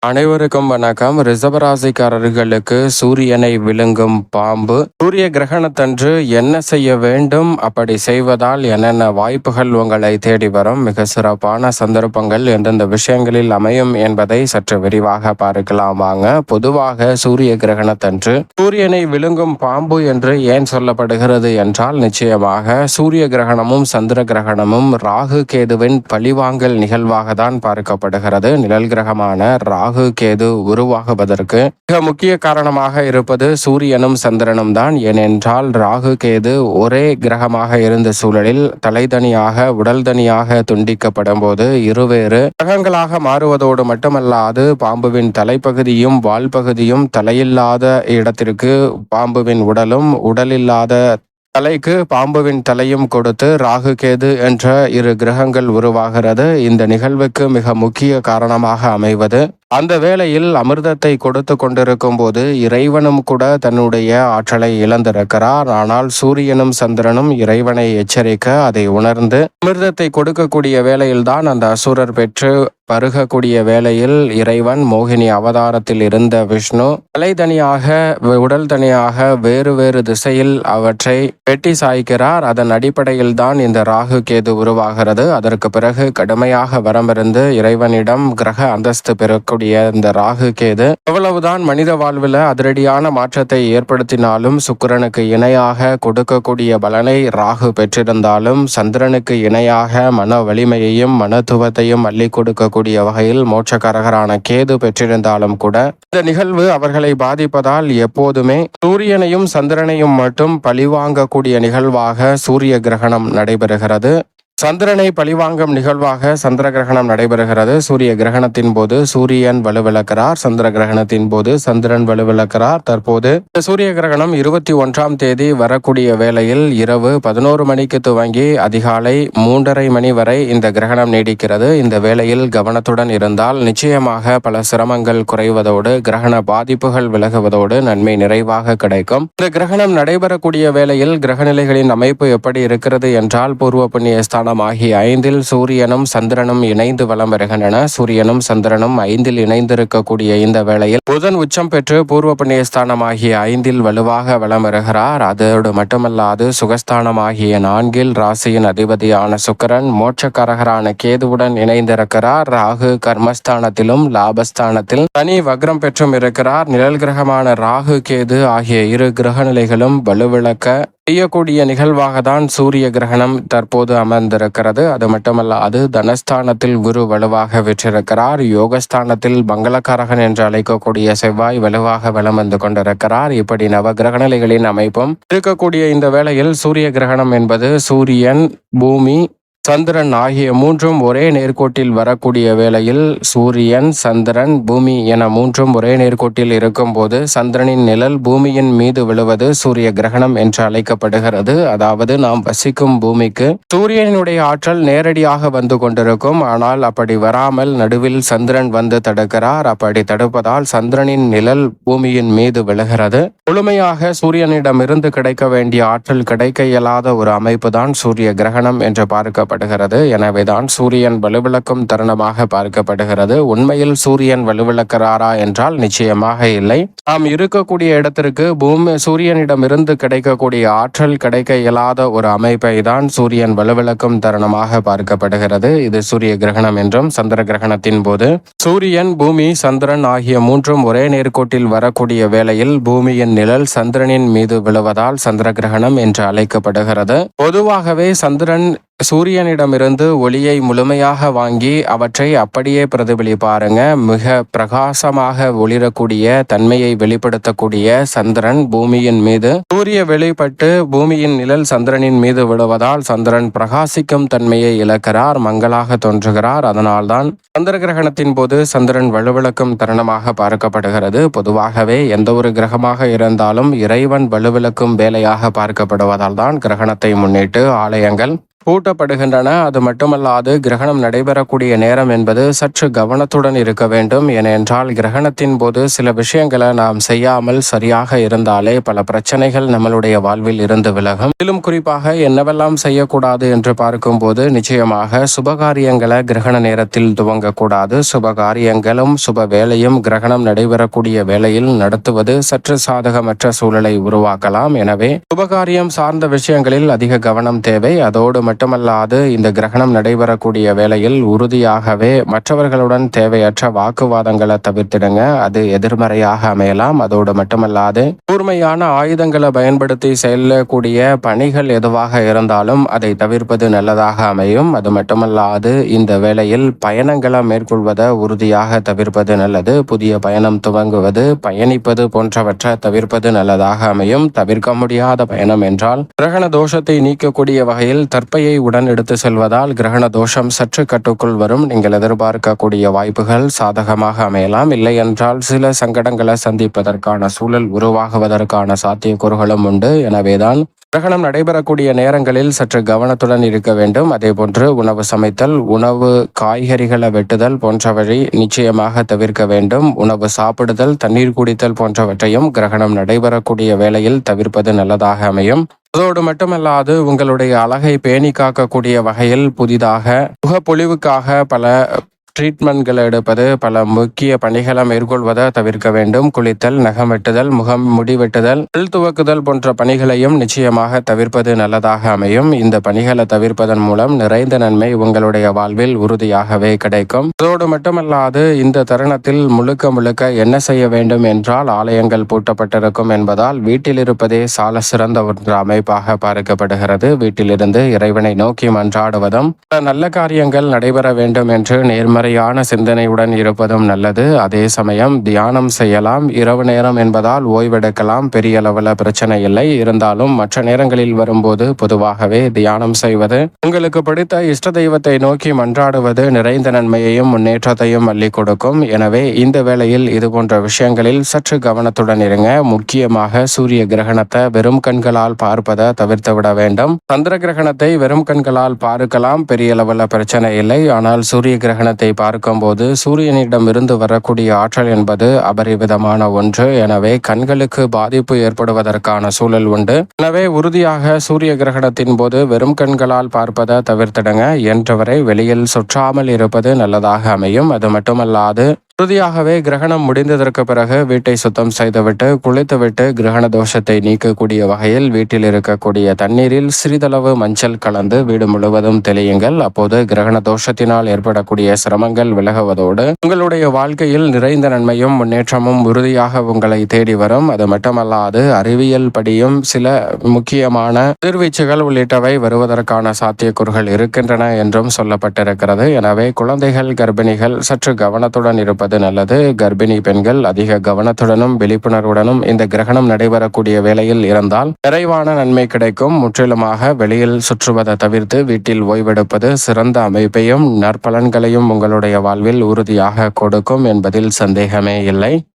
அனைவருக்கும் வணக்கம். ரிஷபராசிக்காரர்களுக்கு சூரியனை விழுங்கும் பாம்பு. சூரிய கிரகணத்தன்று என்ன செய்ய வேண்டும், அப்படி செய்வதால் என்னென்ன வாய்ப்புகள் உங்களை தேடி வரும், மிக சிறப்பான சந்தர்ப்பங்கள் எந்தெந்த விஷயங்களில் அமையும் என்பதை சற்று விரிவாக பார்க்கலாம் வாங்க. பொதுவாக சூரிய கிரகணத்தன்று சூரியனை விழுங்கும் பாம்பு என்று ஏன் சொல்லப்படுகிறது என்றால், நிச்சயமாக சூரிய கிரகணமும் சந்திர கிரகணமும் ராகு கேதுவின் பழிவாங்கல் நிகழ்வாக தான் பார்க்கப்படுகிறது. நிழல் கிரகமான ராகு கேது உருவாகுவதற்கு மிக முக்கிய காரணமாக இருப்பது சூரியனும் சந்திரனும் தான். ஏனென்றால் ராகு கேது ஒரே கிரகமாக இருந்த சூழலில் தலைதனியாக உடல் தனியாக துண்டிக்கப்படும் போது இருவேறு கிரகங்களாக மாறுவதோடு மட்டுமல்லாது பாம்புவின் தலைப்பகுதியும் வால் பகுதியும் தலையில்லாத இடத்திற்கு பாம்புவின் உடலும், உடலில்லாத தலைக்கு பாம்புவின் தலையும் கொடுத்து ராகு கேது என்ற இரு கிரகங்கள் உருவாகிறது. இந்த நிகழ்வுக்கு மிக முக்கிய காரணமாக அமைவது, அந்த வேளையில் அமிர்தத்தை கொடுத்து கொண்டிருக்கும் போது இறைவனும் கூட தன்னுடைய ஆற்றலை இழந்திருக்கிறார். ஆனால் சூரியனும் சந்திரனும் இறைவனை எச்சரிக்க அதை உணர்ந்து அமிர்தத்தை கொடுக்கக்கூடிய வேளையில்தான் அந்த அசுரர் பெற்று பருகக்கூடிய வேளையில் இறைவன் மோகினி அவதாரத்தில் இருந்த விஷ்ணு தலைதனியாக உடல் தனியாக வேறு வேறு திசையில் அவற்றை வெட்டி சாய்க்கிறார். அதன் அடிப்படையில் தான் இந்த ராகு கேது உருவாகிறது. அதற்கு பிறகு கடுமையாக வரமிருந்து இறைவனிடம் கிரக அந்தஸ்து பெறக்கூடிய இந்த ராகு கேது எவ்வளவுதான் மனித வாழ்வில் அதிரடியான மாற்றத்தை ஏற்படுத்தினாலும், சுக்கிரனுக்கு இணையாக கொடுக்கக்கூடிய பலனை ராகு பெற்றிருந்தாலும், சந்திரனுக்கு இணையாக மன வலிமையையும் மனத்துவத்தையும் அள்ளி கொடுக்கக்கூடிய வகையில் மோட்சக்காரகரான கேது பெற்றிருந்தாலும் கூட இந்த நிகழ்வு அவர்களை பாதிப்பதால் எப்போதுமே சூரியனையும் சந்திரனையும் மட்டும் பழிவாங்கக்கூடிய நிகழ்வாக சூரிய கிரகணம் நடைபெறுகிறது. சந்திரனை பழிவாங்கும் நிகழ்வாக சந்திர கிரகணம் நடைபெறுகிறது. சூரிய கிரகணத்தின் போது சூரியன் வலுவிழக்கிறார், சந்திர கிரகணத்தின் போது சந்திரன் வலுவிழக்கிறார். தற்போது சூரிய கிரகணம் 21ஆம் தேதி வரக்கூடிய வேளையில் இரவு 11 மணிக்கு துவங்கி அதிகாலை 3:30 மணி வரை இந்த கிரகணம் நீடிக்கிறது. இந்த வேளையில் கவனத்துடன் இருந்தால் நிச்சயமாக பல சிரமங்கள் குறைவதோடு கிரகண பாதிப்புகள் விலகுவதோடு நன்மை நிறைவாக கிடைக்கும். இந்த கிரகணம் நடைபெறக்கூடிய வேளையில் கிரகநிலைகளின் அமைப்பு எப்படி இருக்கிறது என்றால், பூர்வ புண்ணிய ஸ்தானம் ஆகிய 5ல் சூரியனும் சந்திரனும் இணைந்து வலம் வருகின்றன. சூரியனும் சந்திரனும் 5ல் இணைந்திருக்கக்கூடிய இந்த வேளையில் புதன் உச்சம் பெற்று பூர்வ புண்ணிய ஸ்தானம் ஆகிய 5ல் வலுவாக வலம் வருகிறார். அதோடு மட்டுமல்லாது சுகஸ்தானம் ஆகிய 4ல் ராசியின் அதிபதியான சுக்கிரன் மோட்சக்காரகரான கேதுவுடன் இணைந்திருக்கிறார். ராகு கர்மஸ்தானத்திலும் லாபஸ்தானத்தில் தனி வக்ரம் பெற்றும் இருக்கிறார். நிழல் கிரகமான ராகு கேது ஆகிய இரு கிரகநிலைகளும் வலுவிழக்க செய்யக்கூடிய நிகழ்வாக தான் சூரிய கிரகணம் தற்போது அமர்ந்திருக்கிறது. அது மட்டுமல்லாது தனஸ்தானத்தில் குரு வலுவாக வெற்றிருக்கிறார். யோகஸ்தானத்தில் மங்களக்காரகன் என்று அழைக்கக்கூடிய செவ்வாய் வலுவாக வலம் வந்து கொண்டிருக்கிறார். இப்படி நவ கிரகநிலைகளின் அமைப்பும் இருக்கக்கூடிய இந்த வேளையில் சூரிய கிரகணம் என்பது சூரியன், பூமி, சந்திரன் ஆகிய மூன்றும் ஒரே நேர்கோட்டில் வரக்கூடிய வேளையில் சூரியன், சந்திரன், பூமி என மூன்றும் ஒரே நேர்கோட்டில் இருக்கும் போது சந்திரனின் நிழல் பூமியின் மீது விழுவது சூரிய கிரகணம் என்று அழைக்கப்படுகிறது. அதாவது நாம் வசிக்கும் பூமிக்கு சூரியனுடைய ஆற்றல் நேரடியாக வந்து கொண்டிருக்கும். ஆனால் அப்படி வராமல் நடுவில் சந்திரன் வந்து தடுக்கிறார். அப்படி தடுப்பதால் சந்திரனின் நிழல் பூமியின் மீது விழுகிறது. முழுமையாக சூரியனிடமிருந்து கிடைக்க வேண்டிய ஆற்றல் கிடைக்க இயலாத ஒரு அமைப்பு தான் சூரிய கிரகணம் என்று பார்க்கப்படுகிறது. எனவேதான் சூரியன் வலுவிழக்கும் தருணமாக பார்க்கப்படுகிறது. உண்மையில் சூரியன் வலுவிழக்கிறாரா என்றால் நிச்சயமாக இல்லை. நாம் இருக்கக்கூடிய இடத்திற்கு சூரியனிடமிருந்து கிடைக்கக்கூடிய ஆற்றல் கிடைக்க இயலாத ஒரு அமைப்பை தான் சூரியன் வலுவிழக்கும் தருணமாக பார்க்கப்படுகிறது. இது சூரிய கிரகணம் என்றும், சந்திர கிரகணத்தின் போது சூரியன், பூமி, சந்திரன் ஆகிய மூன்றும் ஒரே நேர்கோட்டில் வரக்கூடிய வேளையில் பூமியின் நிழல் சந்திரனின் மீது விழுவதால் சந்திர கிரகணம் என்று அழைக்கப்படுகிறது. பொதுவாகவே சந்திரன் சூரியனிடமிருந்து ஒளியை முழுமையாக வாங்கி அவற்றை அப்படியே பிரதிபலிப்பாருங்க. மிக பிரகாசமாக ஒளிரக்கூடிய தன்மையை வெளிப்படுத்தக்கூடிய சந்திரன் பூமியின் மீது சூரிய வெளிப்பட்டு பூமியின் நிழல் சந்திரனின் மீது விழுவதால் சந்திரன் பிரகாசிக்கும் தன்மையை இழக்கிறார், மங்களாக தோன்றுகிறார். அதனால்தான் சந்திர கிரகணத்தின் போது சந்திரன் வலுவிழக்கும் தருணமாக பார்க்கப்படுகிறது. பொதுவாகவே எந்த ஒரு கிரகமாக இருந்தாலும் இறைவன் வலுவிழக்கும் வேலையாக பார்க்கப்படுவதால் தான் கிரகணத்தை முன்னிட்டு ஆலயங்கள் பூட்டப்படுகின்றன. அது மட்டுமல்லாது கிரகணம் நடைபெறக்கூடிய நேரம் என்பது சற்று கவனத்துடன் இருக்க வேண்டும். ஏனென்றால் கிரகணத்தின் போது சில விஷயங்களை நாம் செய்யாமல் சரியாக இருந்தாலே பல பிரச்சனைகள் நம்மளுடைய வாழ்வில் இருந்து விலகும். இதிலும் குறிப்பாக என்னவெல்லாம் செய்யக்கூடாது என்று பார்க்கும்போது நிச்சயமாக சுபகாரியங்களை கிரகண நேரத்தில் துவங்கக்கூடாது. சுபகாரியங்களும் சுப வேலையும் கிரகணம் நடைபெறக்கூடிய வேளையில் நடத்துவது சற்று சாதகமற்ற சூழலை உருவாக்கலாம். எனவே சுபகாரியம் சார்ந்த விஷயங்களில் அதிக கவனம் தேவை. அதோடு மட்டுமல்லாது இந்த கிரகணம் நடைபெறக்கூடிய வேளையில் உறுதியாகவே மற்றவர்களுடன் தேவையற்ற வாக்குவாதங்களை தவிர்த்திடுங்க. அது எதிர்மறையாக அமையலாம். அதோடு மட்டுமல்லாது கூர்மையான ஆயுதங்களை பயன்படுத்தி செல்லக்கூடிய பணிகள் எதுவாக இருந்தாலும் அதை தவிர்ப்பது நல்லதாக அமையும். அது மட்டுமல்லாது இந்த வேளையில் பயணங்களை மேற்கொள்வதை உறுதியாக தவிர்ப்பது நல்லது. புதிய பயணம் துவங்குவது, பயணிப்பது போன்றவற்றை தவிர்ப்பது நல்லதாக அமையும். தவிர்க்க முடியாத பயணம் என்றால் கிரகண தோஷத்தை நீக்கக்கூடிய வகையில் தற்பையை உடன் எடுத்து செல்வதால் கிரகண தோஷம் சற்று கட்டுக்குள் வரும். நீங்கள் எதிர்பார்க்கக்கூடிய வாய்ப்புகள் சாதகமாக அமையலாம். இல்லை என்றால் சில சங்கடங்களை சந்திப்பதற்கான சூழல் உருவாகுவதற்கான சாத்தியக்கூறுகளும் உண்டு. எனவேதான் கிரகணம் நடைபெறக்கூடிய நேரங்களில் சற்று கவனத்துடன் இருக்க வேண்டும். அதே போன்று உணவு சமைத்தல், உணவு காய்கறிகளை வெட்டுதல் போன்றவற்றை நிச்சயமாக தவிர்க்க வேண்டும். உணவு சாப்பிடுதல், தண்ணீர் குடித்தல் போன்றவற்றையும் கிரகணம் நடைபெறக்கூடிய வேளையில் தவிர்ப்பது நல்லதாக அமையும். அதோடு மட்டுமல்லாது உங்களுடைய அழகை பேணி காக்கக்கூடிய வகையில் புதிதாக முகப்பொலிவுக்காக பல ட்ரீட்மெண்ட்களை எடுப்பது, பல முக்கிய பணிகளை மேற்கொள்வதை தவிர்க்க வேண்டும். குளித்தல், நகம் வெட்டுதல், முகம் முடி வெட்டுதல், பல் துவக்குதல் போன்ற பணிகளையும் நிச்சயமாக தவிர்ப்பது நல்லதாக அமையும். இந்த பணிகளை தவிர்ப்பதன் மூலம் நிறைந்த நன்மை உங்களுடைய வாழ்வில் உறுதியாகவே கிடைக்கும். அதோடு மட்டுமல்லாது இந்த தருணத்தில் முழுக்க என்ன செய்ய வேண்டும் என்றால் ஆலயங்கள் பூட்டப்பட்டிருக்கும் என்பதால் வீட்டில் இருப்பதே சால சிறந்த ஒரு அமைப்பாக பார்க்கப்படுகிறது. வீட்டிலிருந்து இறைவனை நோக்கி மன்றாடுவதும் நல்ல காரியங்கள் நடைபெற வேண்டும் என்று நேர்மறையான சிந்தனையுடன் இருப்பதும் நல்லது. அதே சமயம் தியானம் செய்யலாம். இரவு நேரம் என்பதால் ஓய்வெடுக்கலாம். பெரிய அளவில் பிரச்சனை இல்லை. இருந்தாலும் மற்ற நேரங்களில் வரும்போது பொதுவாகவே தியானம் செய்வது, உங்களுக்கு பிடித்த இஷ்ட தெய்வத்தை நோக்கி மன்றாடுவது நிறைந்த நன்மையையும் முன்னேற்றத்தையும் அள்ளி கொடுக்கும். எனவே இந்த வேளையில் இது போன்ற விஷயங்களில் சற்று கவனத்துடன் இருங்க. முக்கியமாக சூரிய கிரகணத்தை வெறும் கண்களால் பார்ப்பதை தவிர்த்து விட வேண்டும். சந்திர கிரகணத்தை வெறும் கண்களால் பார்க்கலாம், பெரிய அளவில் பிரச்சனை இல்லை. ஆனால் சூரிய கிரகணத்தை பார்க்கும்போது சூரியனிடம் இருந்து வரக்கூடிய ஆற்றல் என்பது அபரிவிதமான ஒன்று. எனவே கண்களுக்கு பாதிப்பு ஏற்படுவதற்கான சூழல் உண்டு. எனவே உறுதியாக சூரிய கிரகணத்தின் போது வெறும் கண்களால் பார்ப்பதை தவிர்த்திடுங்க. என்றவரை வெளியில் சுற்றாமல் இருப்பது நல்லதாக அமையும். அது மட்டுமல்லாது உறுதியாகவே கிரகணம் முடிந்ததற்கு பிறகு வீட்டை சுத்தம் செய்துவிட்டு குளித்துவிட்டு கிரகண தோஷத்தை நீக்கக்கூடிய வகையில் வீட்டில் இருக்கக்கூடிய தண்ணீரில் சிறிதளவு மஞ்சள் கலந்து வீடு முழுவதும் தெளியுங்கள். அப்போது கிரகண தோஷத்தினால் ஏற்படக்கூடிய சிரமங்கள் விலகுவதோடு உங்களுடைய வாழ்க்கையில் நிறைந்த நன்மையும் முன்னேற்றமும் உறுதியாக உங்களை தேடி வரும். அது மட்டுமல்லாது அறிவியல் படியும் சில முக்கியமான எதிர்வீச்சுகள் உள்ளிட்டவை வருவதற்கான சாத்தியக்கூறுகள் இருக்கின்றன என்றும் சொல்லப்பட்டிருக்கிறது. எனவே குழந்தைகள், கர்ப்பிணிகள் சற்று கவனத்துடன் இருப்பது நல்லது. கர்ப்பிணி பெண்கள் அதிக கவனத்துடனும் விழிப்புணர்வுடனும் இந்த கிரகணம் நடைபெறக்கூடிய வேளையில் இருந்தால் நிறைவான நன்மை கிடைக்கும். முற்றிலுமாக வெளியில் சுற்றுவதை தவிர்த்து வீட்டில் ஓய்வெடுப்பது சிறந்த அமைப்பையும் நற்பலன்களையும் உங்களுடைய வாழ்வில் உறுதியாக கொடுக்கும் என்பதில் சந்தேகமே இல்லை.